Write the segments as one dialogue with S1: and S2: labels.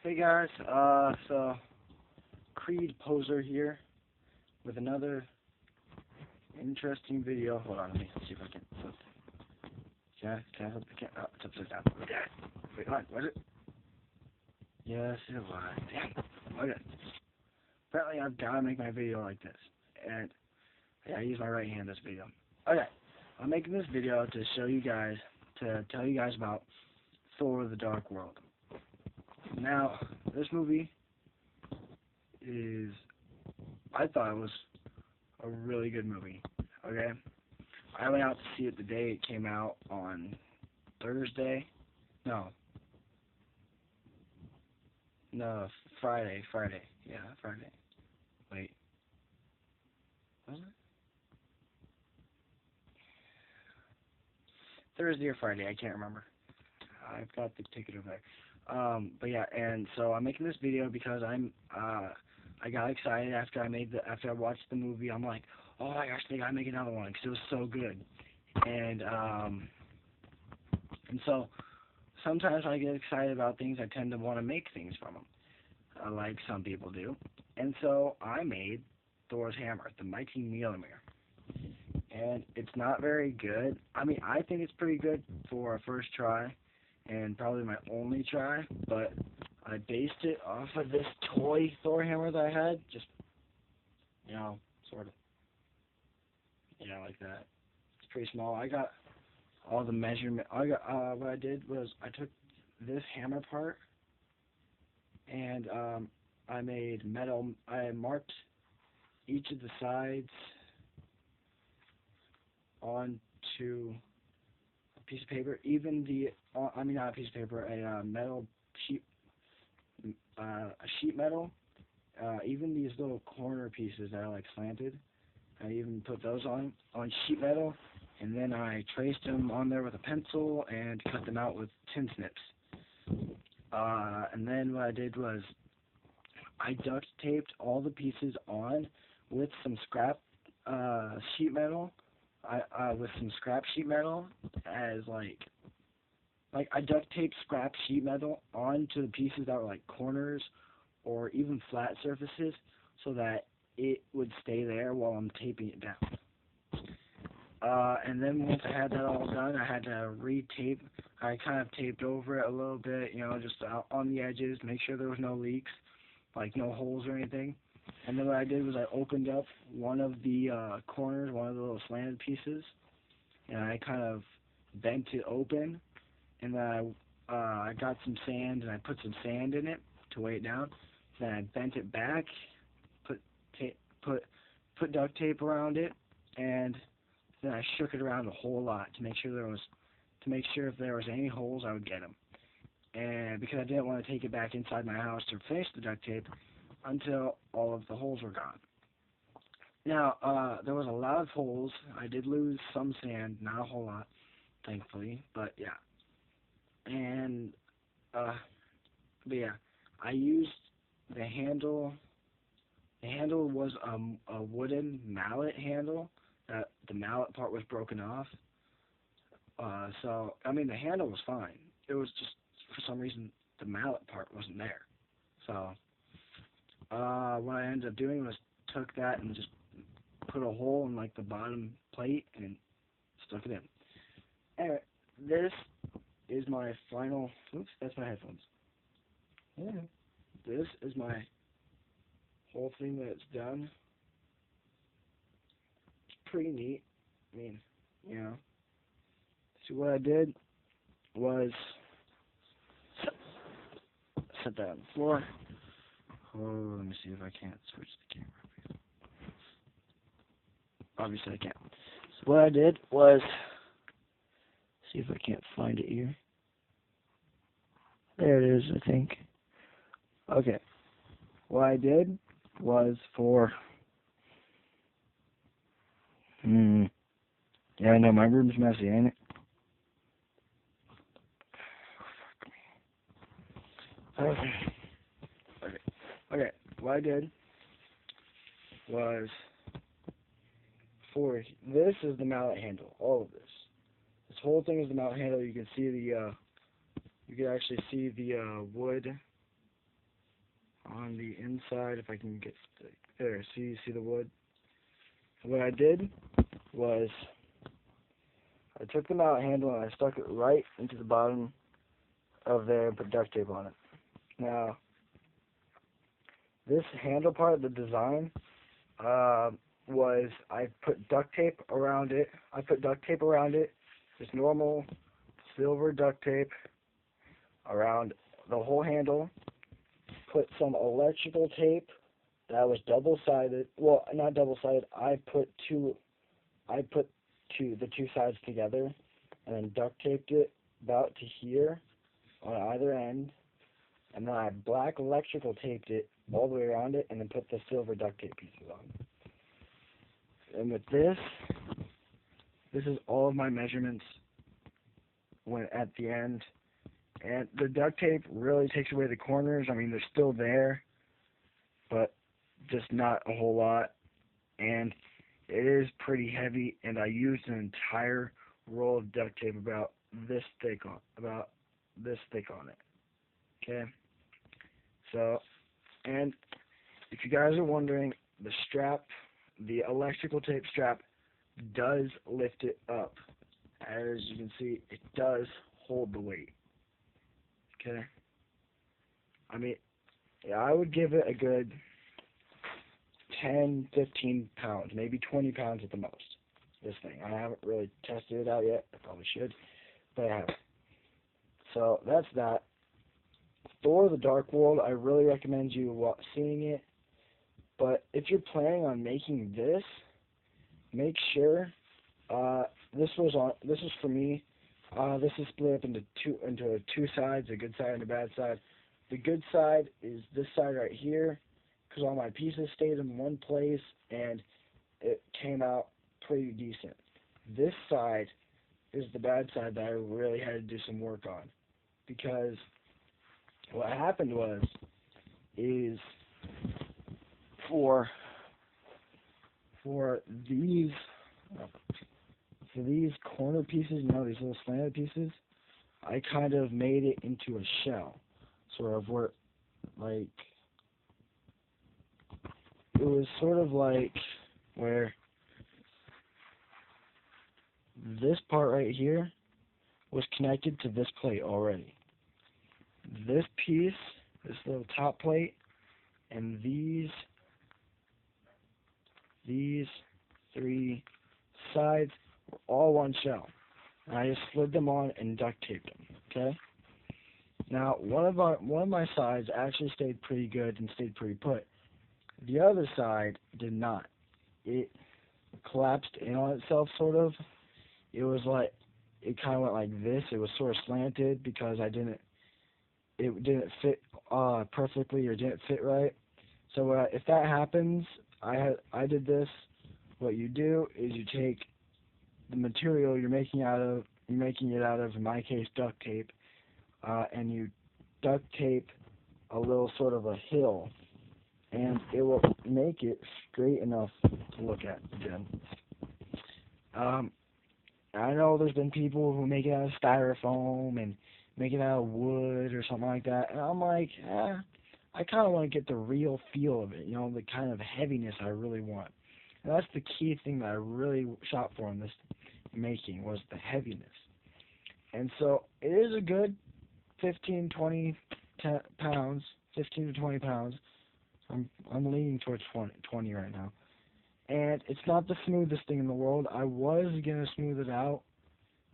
S1: Hey guys, so Creed Poser here with another interesting video. Hold on, let me see if I can flip. Can I flip the camera? Oh, it's upside down. Wait, hold on, was it? Yes, it was. Damn. Okay. Apparently I've got to make my video like this. And, yeah, I use my right hand in this video. Okay. I'm making this video to show you guys, to tell you guys about Thor: The Dark World. Now, this movie I thought it was a really good movie, okay? I went out to see it the day it came out on Thursday. No, Friday. Yeah, Friday. Wait, was it? Thursday or Friday, I can't remember. I've got the ticket over there. But yeah, and so I'm making this video because I got excited after I watched the movie. I'm like, oh my gosh, they gotta make another one because it was so good. And so sometimes when I get excited about things, I tend to want to make things from them, like some people do. And so I made Thor's hammer, the mighty Mjolnir. And it's not very good. I mean, I think it's pretty good for a first try, and probably my only try, but I based it off of this toy Thor hammer that I had, just, sort of, like that. It's pretty small. I got all the measurement. What I did was I took this hammer part, and I made metal. I marked each of the sides onto a piece of paper. Even not a piece of paper, a metal sheet, a sheet metal. Even these little corner pieces that are like slanted, I even put those on sheet metal, and then I traced them on there with a pencil and cut them out with tin snips. And then what I did was I duct taped all the pieces on with some scrap sheet metal. With some scrap sheet metal as like I duct taped scrap sheet metal onto the pieces that were like corners or even flat surfaces so that it would stay there while I'm taping it down. And then once I had that all done, I had to re-tape. I kind of taped over it a little bit, just on the edges, make sure there was no leaks, like no holes or anything. And then what I did was I opened up one of the corners, one of the little slanted pieces, and I kind of bent it open. And then I got some sand, and I put some sand in it to weigh it down. Then I bent it back, put duct tape around it, and then I shook it around a whole lot to make sure if there was any holes, I would get them. And because I didn't want to take it back inside my house to finish the duct tape until all of the holes were gone. Now, there was a lot of holes. I did lose some sand, not a whole lot, thankfully, but yeah. And, but yeah, I used the handle. The handle was a wooden mallet handle. The mallet part was broken off. So, I mean, the handle was fine. It was just, for some reason, the mallet part wasn't there. So, what I ended up doing was took that and just put a hole in like the bottom plate and stuck it in. Anyway, this is my final. Oops, that's my headphones. Yeah. This is my whole thing that it's done. It's pretty neat. I mean, See, what I did was set that on the floor. Oh, let me see if I can't switch the camera. Obviously I can't. So what I did was, see if I can't find it here. There it is, I think. Okay. What I did was yeah, I know, my room's messy, ain't it? Okay, what I did was this is the mallet handle, all of this. This whole thing is the mallet handle. You can see you can actually see the wood on the inside. If I can get there, see the wood. What I did was I took the mallet handle and I stuck it right into the bottom of there and put duct tape on it. Now, this handle part of the design was I put duct tape around it. Just normal silver duct tape around the whole handle. Put some electrical tape that was double-sided. Well, not double-sided. I put the two sides together and then duct taped it about to here on either end, and then I black electrical taped it all the way around it and then put the silver duct tape pieces on. And with this is all of my measurements when at the end. And the duct tape really takes away the corners. I mean, they're still there, but just not a whole lot. And it is pretty heavy, and I used an entire roll of duct tape about this thick on it. Okay? So, and if you guys are wondering, the strap, the electrical tape strap, does lift it up. As you can see, it does hold the weight. Okay? I mean, yeah, I would give it a good 10, 15 pounds, maybe 20 pounds at the most, this thing. I haven't really tested it out yet. I probably should, but I haven't. So, that's that. Thor: The Dark World, I really recommend you seeing it. But if you're planning on making this, make sure this is for me. This is split up into two sides, a good side and a bad side. The good side is this side right here, because all my pieces stayed in one place and it came out pretty decent. This side is the bad side that I really had to do some work on, because what happened is for these corner pieces, these little slanted pieces, I kind of made it into a shell, sort of where, like, it was sort of like where this part right here was connected to this plate already. This piece, this little top plate, and these three sides were all one shell. And I just slid them on and duct taped them. Okay. Now, one of my sides actually stayed pretty good and stayed pretty put. The other side did not. It collapsed in on itself, sort of. It was like, it kind of went like this. It was sort of slanted because it didn't fit perfectly, or didn't fit right. So if that happens, I did this. What you do is you take the material you're making it out of, in my case, duct tape, and you duct tape a little sort of a hill, and it will make it straight enough to look at again. I know there's been people who make it out of styrofoam and make it out of wood or something like that, and I'm like, I kind of want to get the real feel of it, the kind of heaviness I really want. And that's the key thing that I really shot for in this making, was the heaviness. And so it is a good 15 to 20 pounds. I'm leaning towards 20 right now. And it's not the smoothest thing in the world. I was going to smooth it out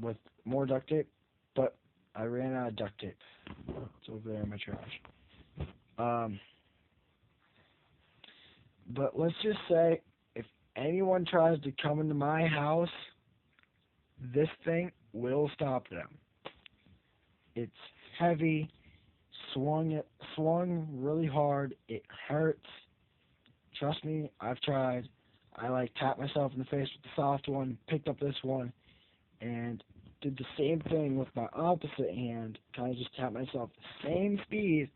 S1: with more duct tape, but I ran out of duct tape. It's over there in my trash. But let's just say, if anyone tries to come into my house, this thing will stop them. It's heavy, swung really hard. It hurts. Trust me, I've tried. I tapped myself in the face with the soft one, picked up this one, and did the same thing with my opposite hand. Kind of just tapped myself the same speed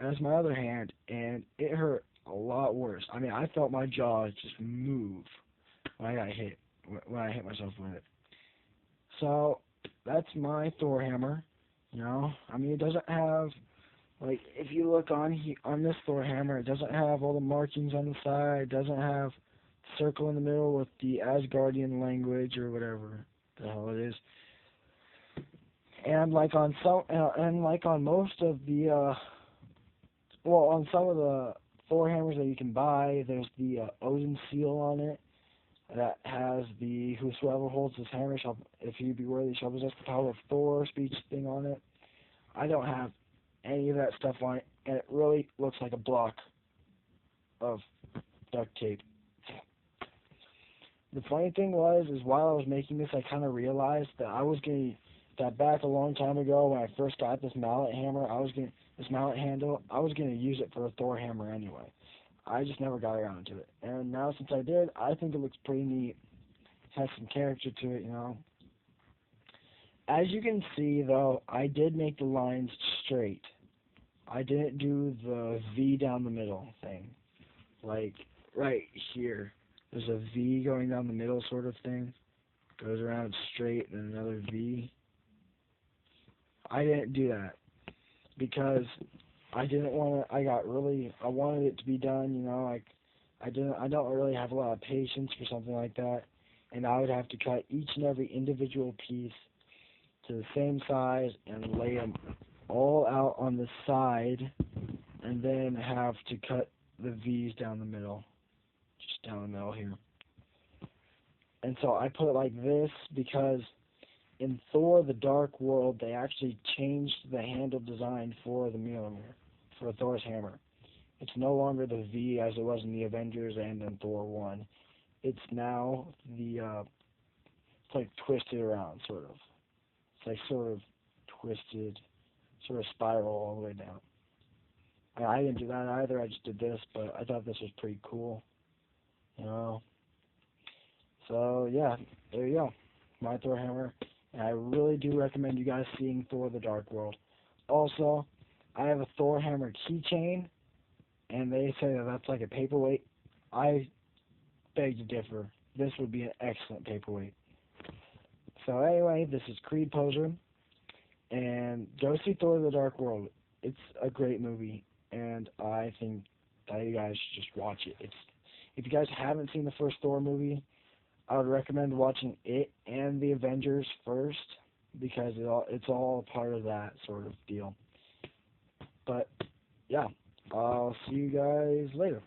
S1: as my other hand, and it hurt a lot worse. I mean, I felt my jaw just move when I hit myself with it. So that's my Thor hammer. I mean, it doesn't have Like, if you look on this Thor hammer, it doesn't have all the markings on the side. It doesn't have circle in the middle with the Asgardian language or whatever the hell it is. And like on most of the on some of the Thor hammers that you can buy, there's the Odin seal on it that has the whosoever holds this hammer shall, if he be worthy, shall possess the power of Thor speech thing on it. I don't have any of that stuff on it, and it really looks like a block of duct tape. The funny thing is while I was making this, I kind of realized that back a long time ago when I first got this mallet hammer, this mallet handle, I was gonna use it for a Thor hammer anyway. I just never got around to it, and now since I did, I think it looks pretty neat. Has some character to it, you know. As you can see, though, I did make the lines straight. I didn't do the V down the middle thing. Like, right here, there's a V going down the middle sort of thing. Goes around straight and another V. I didn't do that because I didn't want to, I wanted it to be done, you know, like, I don't really have a lot of patience for something like that, and I would have to cut each and every individual piece to the same size and lay them all out on the side, and then have to cut the V's down the middle, just down the middle here. And so I put it like this because in Thor: The Dark World, they actually changed the handle design for the Mjolnir, for Thor's hammer. It's no longer the V as it was in the Avengers and in Thor 1. It's now it's like twisted around, sort of. It's like sort of twisted, sort of spiral all the way down. I didn't do that either, I just did this, but I thought this was pretty cool, you know. So, yeah, there you go. My Thor hammer. And I really do recommend you guys seeing Thor: The Dark World. Also, I have a Thor hammer keychain, and they say that that's like a paperweight. I beg to differ. This would be an excellent paperweight. So anyway, this is Creed Poser, and go see Thor: The Dark World. It's a great movie, and I think that you guys should just watch it. If you guys haven't seen the first Thor movie, I would recommend watching it and the Avengers first, because it's all part of that sort of deal. But, yeah, I'll see you guys later.